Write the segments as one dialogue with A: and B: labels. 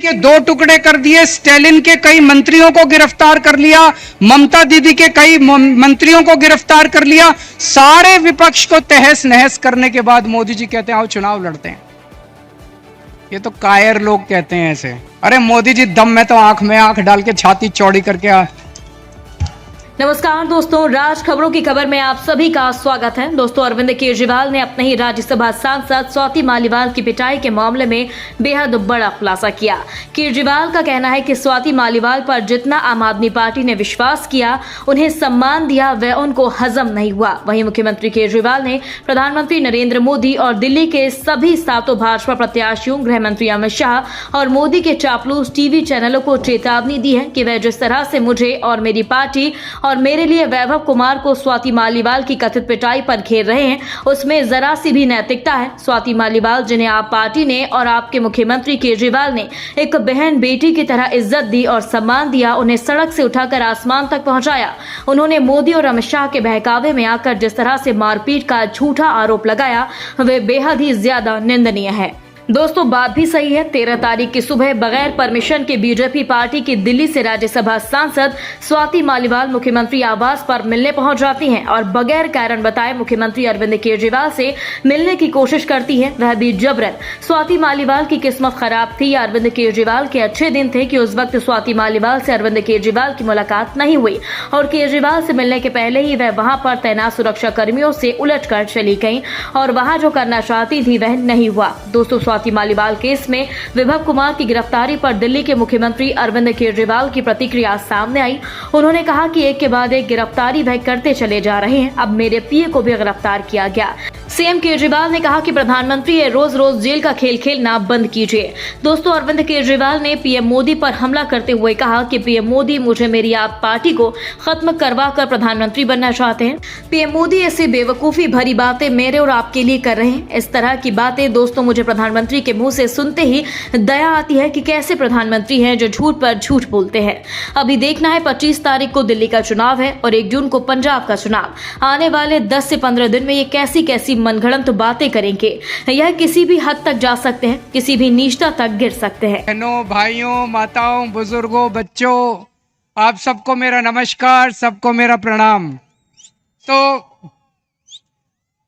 A: के दो टुकड़े कर दिए, स्टालिन के कई मंत्रियों को गिरफ्तार कर लिया, ममता दीदी के कई मंत्रियों को गिरफ्तार कर लिया। सारे विपक्ष को तहस नहस करने के बाद मोदी जी कहते हैं आओ चुनाव लड़ते हैं। ये तो कायर लोग कहते हैं ऐसे। अरे मोदी जी दम में तो आंख में आंख डाल के छाती चौड़ी करके
B: नमस्कार दोस्तों, राज खबरों की खबर में आप सभी का स्वागत है। दोस्तों, अरविंद केजरीवाल ने अपने ही राज्यसभा सांसद स्वाति मालीवाल की पिटाई के मामले में बेहद बड़ा खुलासा किया। केजरीवाल का कहना है कि स्वाति मालीवाल पर जितना आम आदमी पार्टी ने विश्वास किया, उन्हें सम्मान दिया, वह उनको हजम नहीं हुआ। वहीं मुख्यमंत्री केजरीवाल ने प्रधानमंत्री नरेंद्र मोदी और दिल्ली के सभी 7 भाजपा प्रत्याशियों, गृह मंत्री अमित शाह और मोदी के चापलूस टीवी चैनलों को चेतावनी दी है कि वह जिस तरह से मुझे और मेरी पार्टी और मेरे लिए वैभव कुमार को स्वाति मालीवाल की कथित पिटाई पर घेर रहे हैं, उसमें जरा सी भी नैतिकता है। स्वाति मालीवाल, जिन्हें आप पार्टी ने और आपके मुख्यमंत्री केजरीवाल ने एक बहन बेटी की तरह इज्जत दी और सम्मान दिया, उन्हें सड़क से उठाकर आसमान तक पहुंचाया। उन्होंने मोदी और अमित शाह के बहकावे में आकर जिस तरह से मारपीट का झूठा आरोप लगाया, वे बेहद ही ज्यादा निंदनीय है। दोस्तों, बात भी सही है। 13 तारीख की सुबह बगैर परमिशन के बीजेपी पार्टी की दिल्ली से राज्यसभा सांसद स्वाति मालीवाल मुख्यमंत्री आवास पर मिलने पहुंच जाती हैं और बगैर कारण बताए मुख्यमंत्री अरविंद केजरीवाल से मिलने की कोशिश करती हैं, वह भी जबरन। स्वाति मालीवाल की किस्मत खराब थी या अरविंद केजरीवाल के अच्छे दिन थे कि उस वक्त स्वाति मालीवाल से अरविंद केजरीवाल की मुलाकात नहीं हुई और केजरीवाल से मिलने के पहले ही वह वहां पर तैनात सुरक्षा कर्मियों से उलट कर चली गई और वहां जो करना चाहती थी वह नहीं हुआ। दोस्तों, स्वाति मालीवाल केस में वैभव कुमार की गिरफ्तारी पर दिल्ली के मुख्यमंत्री अरविंद केजरीवाल की प्रतिक्रिया सामने आई। उन्होंने कहा कि एक के बाद एक गिरफ्तारी वह करते चले जा रहे हैं। अब मेरे पीए को भी गिरफ्तार किया गया। सीएम केजरीवाल ने कहा कि प्रधानमंत्री ये रोज रोज जेल का खेल खेलना बंद कीजिए। दोस्तों, अरविंद केजरीवाल ने पीएम मोदी पर हमला करते हुए कहा कि पीएम मोदी मुझे मेरी आप पार्टी को खत्म करवा कर प्रधानमंत्री बनना चाहते हैं। पीएम मोदी ऐसी बेवकूफी भरी बातें मेरे और आपके लिए कर रहे हैं। इस तरह की बातें दोस्तों मुझे प्रधानमंत्री के मुंह से सुनते ही दया आती है कि कैसे प्रधानमंत्री हैं जो झूठ पर झूठ बोलते हैं। अभी देखना है, 25 तारीख को दिल्ली का चुनाव है और 1 जून को पंजाब का चुनाव। आने वाले 10 से 15 दिन में ये कैसी मनगढ़ंत बातें करेंगे। यह किसी भी हद तक जा सकते हैं, किसी भी नीचता तक गिर सकते हैं।
A: बहनों, भाइयों, माताओं, बुजुर्गों, बच्चों, आप सबको मेरा नमस्कार, सबको मेरा प्रणाम। तो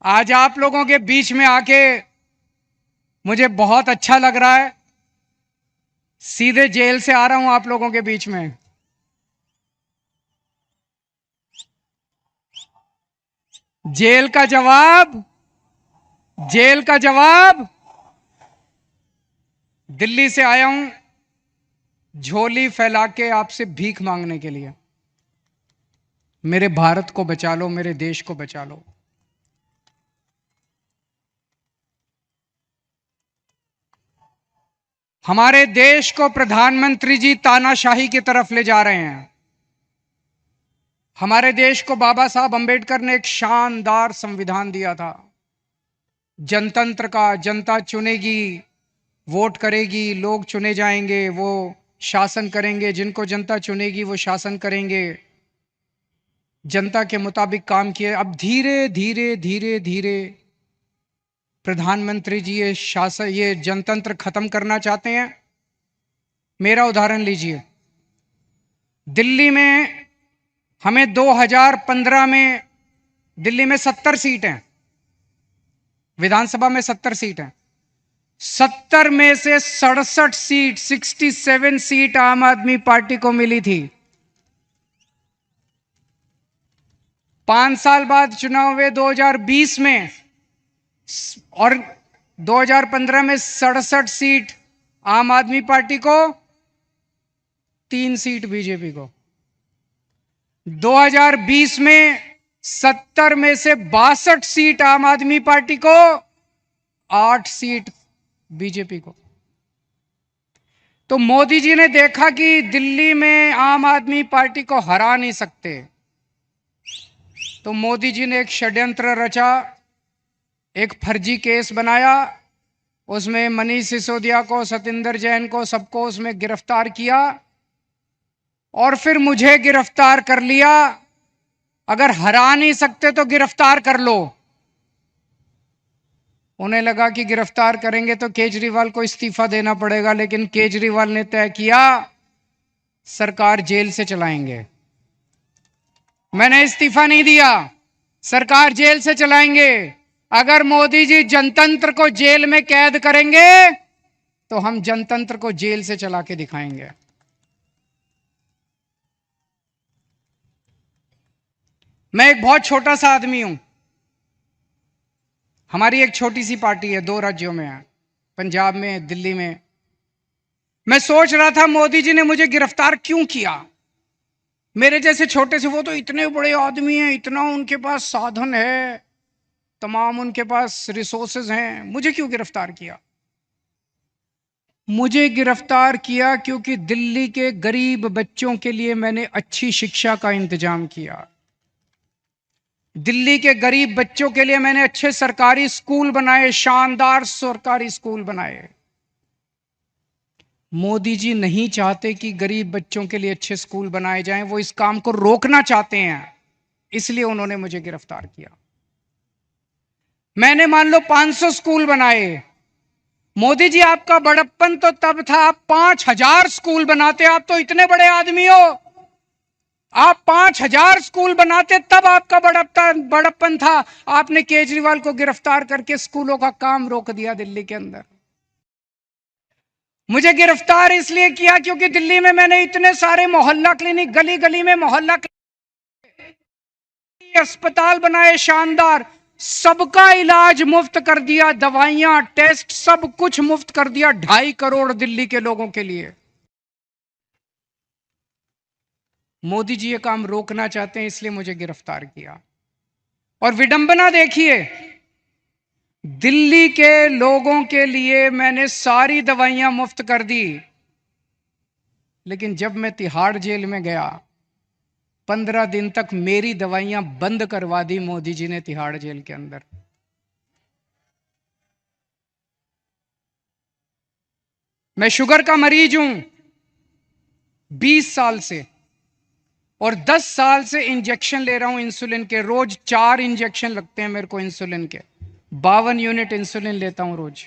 A: आज आप लोगों के बीच में आके मुझे बहुत अच्छा लग रहा है। सीधे जेल से आ रहा हूं आप लोगों के बीच में। जेल का जवाब दिल्ली से आया हूं, झोली फैला के आपसे भीख मांगने के लिए। मेरे भारत को बचा लो, मेरे देश को बचा लो। हमारे देश को प्रधानमंत्री जी तानाशाही की तरफ ले जा रहे हैं। हमारे देश को बाबा साहब अंबेडकर ने एक शानदार संविधान दिया था, जनतंत्र का। जनता चुनेगी, वोट करेगी, लोग चुने जाएंगे, वो शासन करेंगे। जिनको जनता चुनेगी वो शासन करेंगे। जनता के मुताबिक काम किए। अब धीरे धीरे प्रधानमंत्री जी ये जनतंत्र खत्म करना चाहते हैं। मेरा उदाहरण लीजिए, दिल्ली में हमें 2015 में दिल्ली में 70 सीट हैं, विधानसभा में 70 सीट हैं। 70 में से 67 सीट 67 सीट आम आदमी पार्टी को मिली थी। 5 साल बाद चुनाव हुए 2020 में और 2015 में 67 सीट आम आदमी पार्टी को, 3 सीट बीजेपी को। 2020 में 70 में से 62 सीट आम आदमी पार्टी को, 8 सीट बीजेपी को। तो मोदी जी ने देखा कि दिल्ली में आम आदमी पार्टी को हरा नहीं सकते, तो मोदी जी ने एक षड्यंत्र रचा, एक फर्जी केस बनाया। उसमें मनीष सिसोदिया को, सतिंदर जैन को, सबको उसमें गिरफ्तार किया और फिर मुझे गिरफ्तार कर लिया। अगर हरा नहीं सकते तो गिरफ्तार कर लो। उन्हें लगा कि गिरफ्तार करेंगे तो केजरीवाल को इस्तीफा देना पड़ेगा, लेकिन केजरीवाल ने तय किया सरकार जेल से चलाएंगे। मैंने इस्तीफा नहीं दिया, सरकार जेल से चलाएंगे। अगर मोदी जी जनतंत्र को जेल में कैद करेंगे तो हम जनतंत्र को जेल से चला के दिखाएंगे। मैं एक बहुत छोटा सा आदमी हूं। हमारी एक छोटी सी पार्टी है, 2 राज्यों में है, पंजाब में, दिल्ली में। मैं सोच रहा था मोदी जी ने मुझे गिरफ्तार क्यों किया। मेरे जैसे छोटे से, वो तो इतने बड़े आदमी हैं, इतना उनके पास साधन है, तमाम उनके पास रिसोर्सेज हैं, मुझे क्यों गिरफ्तार किया। मुझे गिरफ्तार किया क्योंकि दिल्ली के गरीब बच्चों के लिए मैंने अच्छी शिक्षा का इंतजाम किया। दिल्ली के गरीब बच्चों के लिए मैंने अच्छे सरकारी स्कूल बनाए, शानदार सरकारी स्कूल बनाए। मोदी जी नहीं चाहते कि गरीब बच्चों के लिए अच्छे स्कूल बनाए जाएं, वो इस काम को रोकना चाहते हैं, इसलिए उन्होंने मुझे गिरफ्तार किया। मैंने मान लो 500 स्कूल बनाए। मोदी जी आपका बड़प्पन तो तब था आप 5000 स्कूल बनाते। आप तो इतने बड़े आदमी हो, आप 5000 स्कूल बनाते, तब आपका बड़प्पन था। आपने केजरीवाल को गिरफ्तार करके स्कूलों का काम रोक दिया दिल्ली के अंदर। मुझे गिरफ्तार इसलिए किया क्योंकि दिल्ली में मैंने इतने सारे मोहल्ला क्लिनिक, गली गली में मोहल्ला क्लिनिक, अस्पताल बनाए शानदार, सबका इलाज मुफ्त कर दिया, दवाइयां, टेस्ट, सब कुछ मुफ्त कर दिया 2.5 करोड़ दिल्ली के लोगों के लिए। मोदी जी ये काम रोकना चाहते हैं, इसलिए मुझे गिरफ्तार किया। और विडंबना देखिए, दिल्ली के लोगों के लिए मैंने सारी दवाइयां मुफ्त कर दी, लेकिन जब मैं तिहाड़ जेल में गया 15 दिन तक मेरी दवाइयां बंद करवा दी मोदी जी ने तिहाड़ जेल के अंदर। मैं शुगर का मरीज हूं 20 साल से, और 10 साल से इंजेक्शन ले रहा हूं इंसुलिन के। रोज 4 इंजेक्शन लगते हैं मेरे को इंसुलिन के, 52 यूनिट इंसुलिन लेता हूं रोज।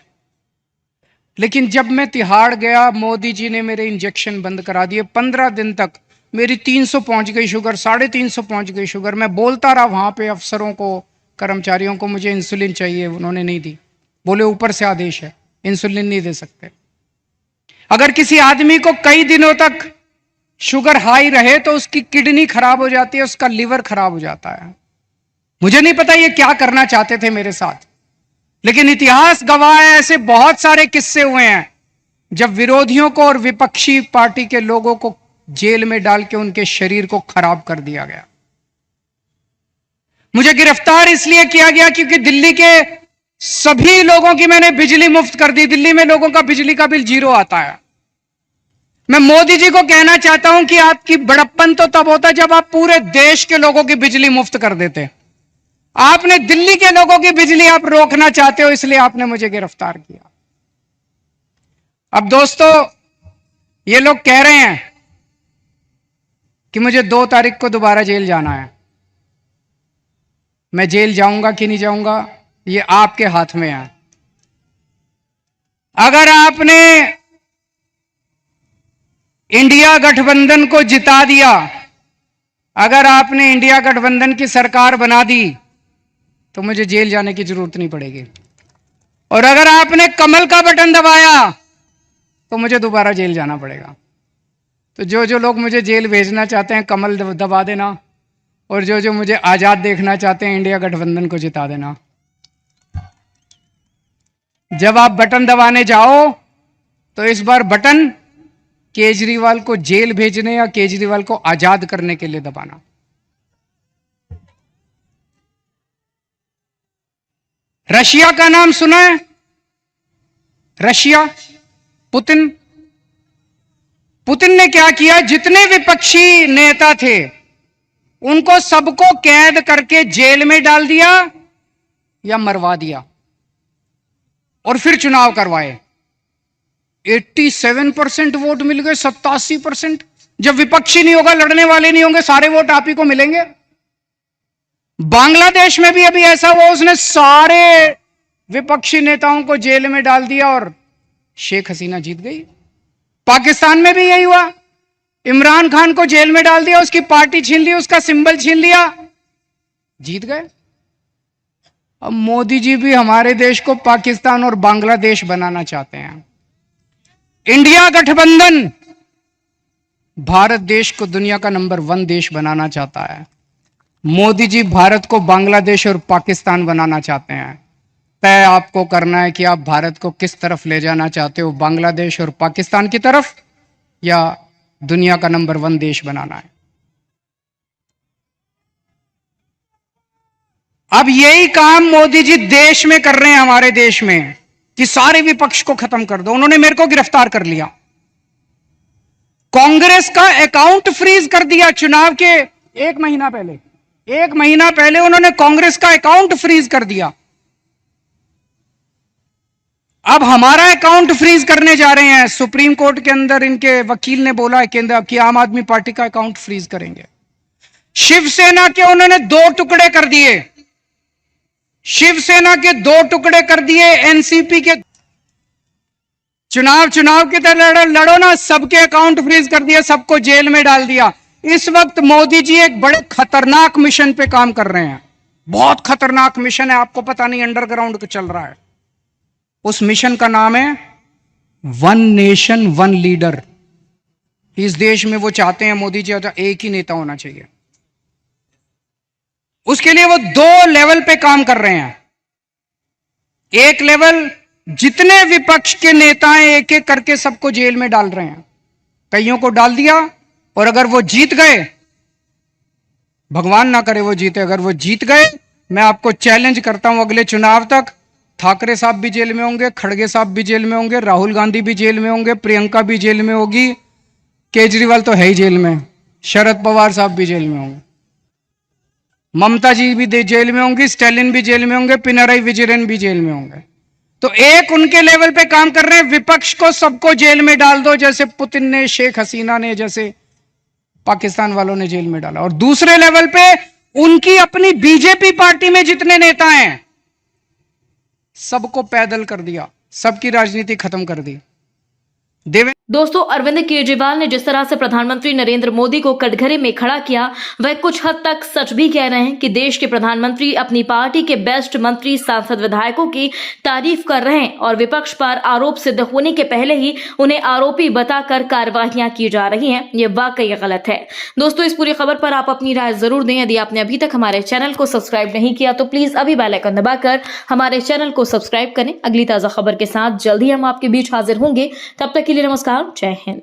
A: लेकिन जब मैं तिहाड़ गया, मोदी जी ने मेरे इंजेक्शन बंद करा दिए। 15 दिन तक मेरी 300 पहुंच गई शुगर, 350 पहुंच गई शुगर। मैं बोलता रहा वहां पे अफसरों को, कर्मचारियों को, मुझे इंसुलिन चाहिए, उन्होंने नहीं दी। बोले ऊपर से आदेश है, इंसुलिन नहीं दे सकते। अगर किसी आदमी को कई दिनों तक शुगर हाई रहे तो उसकी किडनी खराब हो जाती है, उसका लिवर खराब हो जाता है। मुझे नहीं पता ये क्या करना चाहते थे मेरे साथ, लेकिन इतिहास गवाह है, ऐसे बहुत सारे किस्से हुए हैं जब विरोधियों को और विपक्षी पार्टी के लोगों को जेल में डाल के उनके शरीर को खराब कर दिया गया। मुझे गिरफ्तार इसलिए किया गया क्योंकि दिल्ली के सभी लोगों की मैंने बिजली मुफ्त कर दी। दिल्ली में लोगों का बिजली का बिल 0 आता है। मैं मोदी जी को कहना चाहता हूं कि आपकी बड़प्पन तो तब होता जब आप पूरे देश के लोगों की बिजली मुफ्त कर देते। आपने दिल्ली के लोगों की बिजली आप रोकना चाहते हो, इसलिए आपने मुझे गिरफ्तार किया। अब दोस्तों, ये लोग कह रहे हैं कि मुझे 2 तारीख को दोबारा जेल जाना है। मैं जेल जाऊंगा कि नहीं जाऊंगा, ये आपके हाथ में है। अगर आपने इंडिया गठबंधन को जिता दिया, अगर आपने इंडिया गठबंधन की सरकार बना दी, तो मुझे जेल जाने की जरूरत नहीं पड़ेगी। और अगर आपने कमल का बटन दबाया तो मुझे दोबारा जेल जाना पड़ेगा। तो जो लोग मुझे जेल भेजना चाहते हैं, कमल दबा देना, और जो मुझे आजाद देखना चाहते हैं, इंडिया गठबंधन को जिता देना। जब आप बटन दबाने जाओ तो इस बार बटन केजरीवाल को जेल भेजने या केजरीवाल को आजाद करने के लिए दबाना। रशिया का नाम सुना है? रशिया, पुतिन ने क्या किया, जितने विपक्षी नेता थे उनको सबको कैद करके जेल में डाल दिया या मरवा दिया, और फिर चुनाव करवाए। 87% वोट मिल गए, 87%। जब विपक्षी नहीं होगा, लड़ने वाले नहीं होंगे, सारे वोट आप ही को मिलेंगे। बांग्लादेश में भी अभी ऐसा हुआ, उसने सारे विपक्षी नेताओं को जेल में डाल दिया और शेख हसीना जीत गई। पाकिस्तान में भी यही हुआ, इमरान खान को जेल में डाल दिया, उसकी पार्टी छीन ली, उसका सिंबल छीन लिया, जीत गए। अब मोदी जी भी हमारे देश को पाकिस्तान और बांग्लादेश बनाना चाहते हैं। इंडिया गठबंधन भारत देश को दुनिया का नंबर 1 देश बनाना चाहता है। मोदी जी भारत को बांग्लादेश और पाकिस्तान बनाना चाहते हैं। तय आपको करना है कि आप भारत को किस तरफ ले जाना चाहते हो, बांग्लादेश और पाकिस्तान की तरफ या दुनिया का नंबर 1 देश बनाना है। अब यही काम मोदी जी देश में कर रहे हैं, हमारे देश में, कि सारे विपक्ष को खत्म कर दो। उन्होंने मेरे को गिरफ्तार कर लिया, कांग्रेस का अकाउंट फ्रीज कर दिया चुनाव के 1 महीना पहले उन्होंने कांग्रेस का अकाउंट फ्रीज कर दिया। अब हमारा अकाउंट फ्रीज करने जा रहे हैं। सुप्रीम कोर्ट के अंदर इनके वकील ने बोला है कि आम आदमी पार्टी का अकाउंट फ्रीज करेंगे। शिवसेना के उन्होंने 2 टुकड़े कर दिए, शिवसेना के 2 टुकड़े कर दिए। एनसीपी के चुनाव की तरह लड़ो ना, सबके अकाउंट फ्रीज कर दिया, सबको जेल में डाल दिया। इस वक्त मोदी जी एक बड़े खतरनाक मिशन पे काम कर रहे हैं, बहुत खतरनाक मिशन है, आपको पता नहीं, अंडरग्राउंड चल रहा है। उस मिशन का नाम है 1 नेशन 1 लीडर। इस देश में वो चाहते हैं मोदी जी एक ही नेता होना चाहिए। उसके लिए वो 2 लेवल पे काम कर रहे हैं। एक लेवल, जितने विपक्ष के नेता हैं एक एक करके सबको जेल में डाल रहे हैं। कईयों को डाल दिया, और अगर वो जीत गए, भगवान ना करे वो जीते, अगर वो जीत गए, मैं आपको चैलेंज करता हूं अगले चुनाव तक ठाकरे साहब भी जेल में होंगे, खड़गे साहब भी जेल में होंगे, राहुल गांधी भी जेल में होंगे, प्रियंका भी जेल में होगी, केजरीवाल तो है ही जेल में, शरद पवार साहब भी जेल में होंगे, ममता जी भी जेल में होंगी, स्टालिन भी जेल में होंगे, पिनराई विजयन भी जेल में होंगे। तो एक उनके लेवल पे काम कर रहे हैं, विपक्ष को सबको जेल में डाल दो, जैसे पुतिन ने, शेख हसीना ने, जैसे पाकिस्तान वालों ने जेल में डाला। और दूसरे लेवल पे उनकी अपनी बीजेपी पार्टी में जितने नेता हैं सबको पैदल कर दिया, सबकी राजनीति खत्म कर दी।
B: दोस्तों, अरविंद केजरीवाल ने जिस तरह से प्रधानमंत्री नरेंद्र मोदी को कटघरे में खड़ा किया, वह कुछ हद तक सच भी कह रहे हैं कि देश के प्रधानमंत्री अपनी पार्टी के बेस्ट मंत्री, सांसद, विधायकों की तारीफ कर रहे हैं और विपक्ष पर आरोप सिद्ध होने के पहले ही उन्हें आरोपी बताकर कार्यवाहियां की जा रही हैं। ये वाकई गलत है। दोस्तों, इस पूरी खबर पर आप अपनी राय जरूर दें। यदि आपने अभी तक हमारे चैनल को सब्सक्राइब नहीं किया तो प्लीज अभी बेल आइकन दबाकर हमारे चैनल को सब्सक्राइब करें। अगली ताजा खबर के साथ जल्दी हम आपके बीच हाजिर होंगे। तब तक के लिए नमस्कार, जय हिंद।